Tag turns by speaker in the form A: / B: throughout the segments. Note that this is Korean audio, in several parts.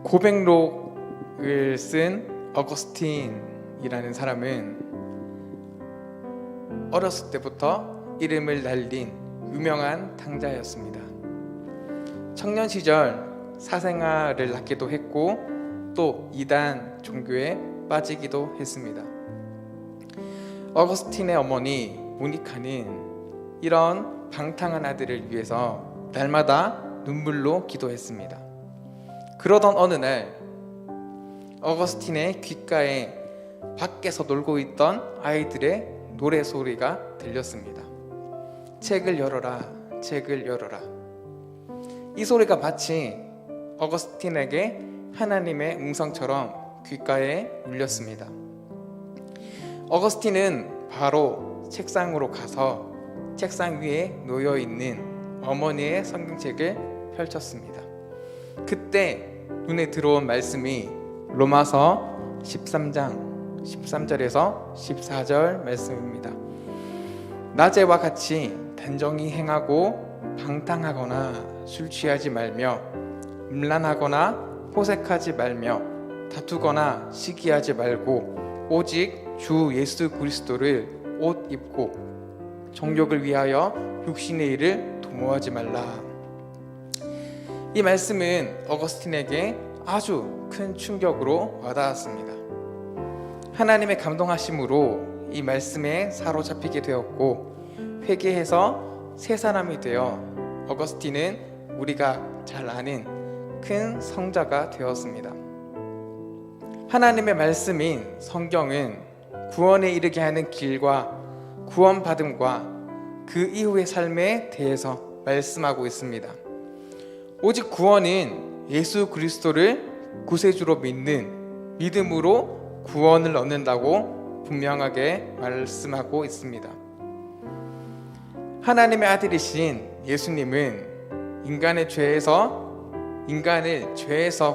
A: 고백록을 쓴 어거스틴이라는 사람은 어렸을 때부터 이름을 날린 유명한 탕자였습니다. 청년 시절 사생활을 낳기도 했고 또 이단 종교에 빠지기도 했습니다. 어거스틴의 어머니 모니카는 이런 방탕한 아들을 위해서 날마다 눈물로 기도했습니다. 그러던 어느 날 어거스틴의 귓가에 밖에서 놀고 있던 아이들의 노래 소리가 들렸습니다. 책을 열어라, 책을 열어라. 이 소리가 마치 어거스틴에게 하나님의 음성처럼 귓가에 울렸습니다. 어거스틴은 바로 책상으로 가서 책상 위에 놓여 있는 어머니의 성경책을 펼쳤습니다. 그때 눈에 들어온 말씀이 로마서 13장 13절에서 14절 말씀입니다. 낮에와 같이 단정히 행하고 방탕하거나 술 취하지 말며 음란하거나 호색하지 말며 다투거나 시기하지 말고 오직 주 예수 그리스도를 옷 입고 정욕을 위하여 육신의 일을 도모하지 말라. 이 말씀은 어거스틴에게 아주 큰 충격으로 와닿았습니다. 하나님의 감동하심으로 이 말씀에 사로잡히게 되었고 회개해서 새 사람이 되어 어거스틴은 우리가 잘 아는 큰 성자가 되었습니다. 하나님의 말씀인 성경은 구원에 이르게 하는 길과 구원받음과 그 이후의 삶에 대해서 말씀하고 있습니다. 오직 구원은 예수 그리스도를 구세주로 믿는 믿음으로 구원을 얻는다고 분명하게 말씀하고 있습니다. 하나님의 아들이신 예수님은 인간을 죄에서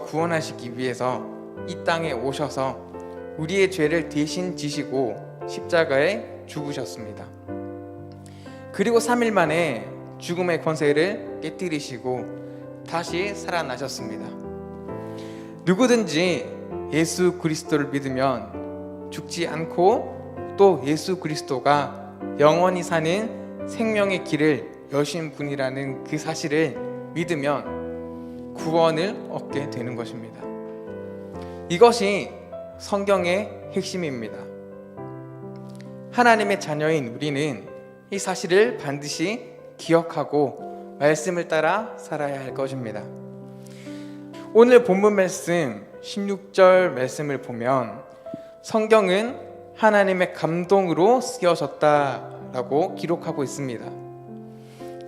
A: 구원하시기 위해서 이 땅에 오셔서 우리의 죄를 대신 지시고 십자가에 죽으셨습니다. 그리고 3일 만에 죽음의 권세를 깨뜨리시고 다시 살아나셨습니다. 누구든지 예수 그리스도를 믿으면 죽지 않고 또 예수 그리스도가 영원히 사는 생명의 길을 여신 분이라는 그 사실을 믿으면 구원을 얻게 되는 것입니다. 이것이 성경의 핵심입니다. 하나님의 자녀인 우리는 이 사실을 반드시 기억하고 말씀을 따라 살아야 할 것입니다. 오늘 본문 말씀 16절 말씀을 보면 성경은 하나님의 감동으로 쓰여졌다라고 기록하고 있습니다.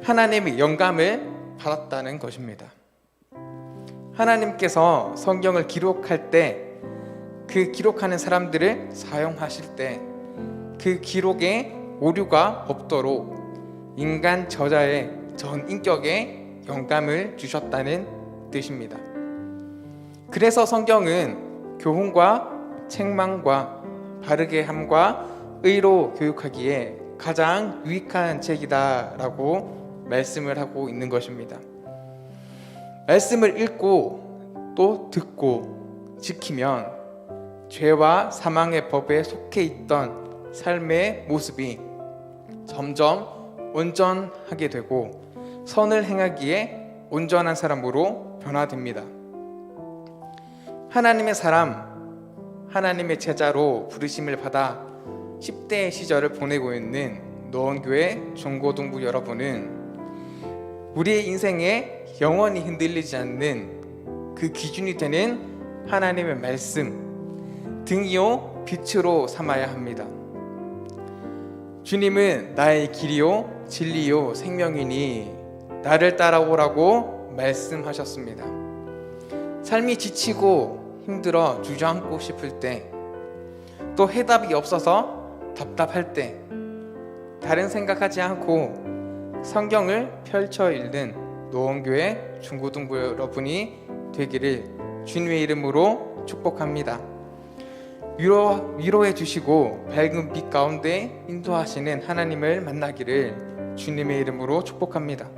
A: 하나님의 영감을 받았다는 것입니다. 하나님께서 성경을 기록할 때 그 기록하는 사람들을 사용하실 때 그 기록에 오류가 없도록 인간 저자의 전 인격에 영감을 주셨다는 뜻입니다. 그래서 성경은 교훈과 책망과 바르게 함과 의로 교육하기에 가장 유익한 책이다라고 말씀을 하고 있는 것입니다. 말씀을 읽고 또 듣고 지키면 죄와 사망의 법에 속해 있던 삶의 모습이 점점 온전하게 되고 선을 행하기에 온전한 사람으로 변화됩니다. 하나님의 사람, 하나님의 제자로 부르심을 받아 10대의 시절을 보내고 있는 노원교회 중고등부 여러분은 우리의 인생에 영원히 흔들리지 않는 그 기준이 되는 하나님의 말씀 등이요 빛으로 삼아야 합니다. 주님은 나의 길이요 진리요 생명이니 나를 따라오라고 말씀하셨습니다. 삶이 지치고 힘들어 주저앉고 싶을 때, 또 해답이 없어서 답답할 때 다른 생각하지 않고 성경을 펼쳐 읽는 노원교회 중고등부 여러분이 되기를 주님의 이름으로 축복합니다. 위로해 주시고 밝은 빛 가운데 인도하시는 하나님을 만나기를 주님의 이름으로 축복합니다.